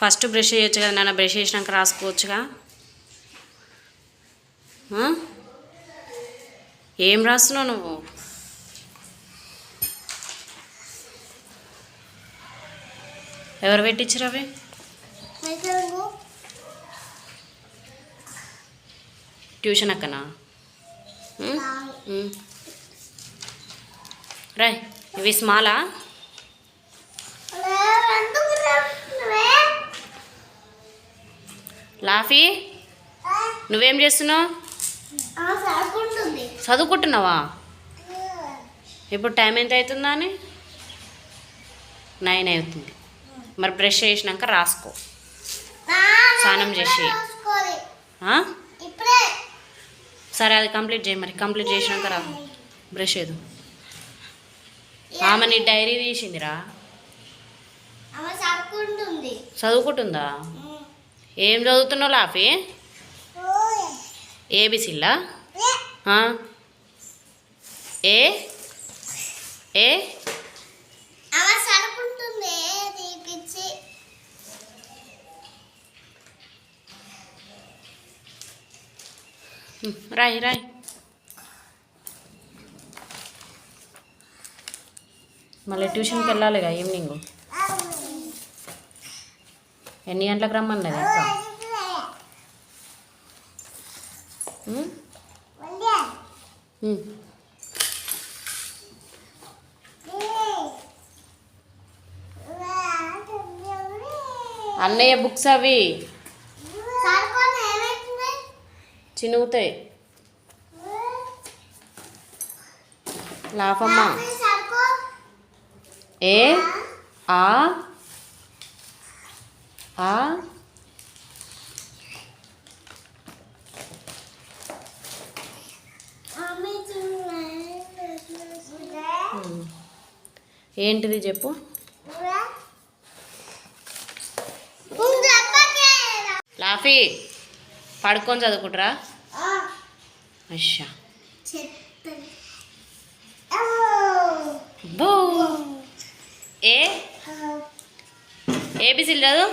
First brush చేయొచ్చు కదా నాన్న, బ్రష్ చేసినాక రాసుకోవచ్చుగా. ఏం రాస్తున్నావు నువ్వు? ఎవరు పెట్టించరు అవి? ట్యూషన్ అక్కనా? రాయ్. ఇవి స్మాలా? లాఫీ నువ్వేం చేస్తున్నావు? చదువుకుంటున్నావా? ఇప్పుడు టైం ఎంత అవుతుందా అని? 9 అవుతుంది. మరి బ్రష్ చేసినాక రాసుకో, స్నానం చేసి. సరే అది కంప్లీట్ చేయి. మరి కంప్లీట్ చేసినాక రా బ్రష్ ఏదో. ఆమె నీ డైరీ తీసిందిరా. చదువుకుంటుందా? ఏం చదువుతున్నావు లాఫీ? ఏబిసిల్లా? ఏ ఏ రాయ్ రాయ్. మళ్ళీ ట్యూషన్కి వెళ్ళాలిగా ఈవినింగ్. ఎన్ని గంటలకు రమ్మన్నది అక్క? అన్నయ్య బుక్స్ అవి చినుగుతాయి. లాఫమ్మ ఏ ఆ ఆ ఏంటిది చెప్పు. లాఫీ పడుకొని చదువుకుంటారా? అచ్చా బో ఏ ఏబిసిల్ చదువు.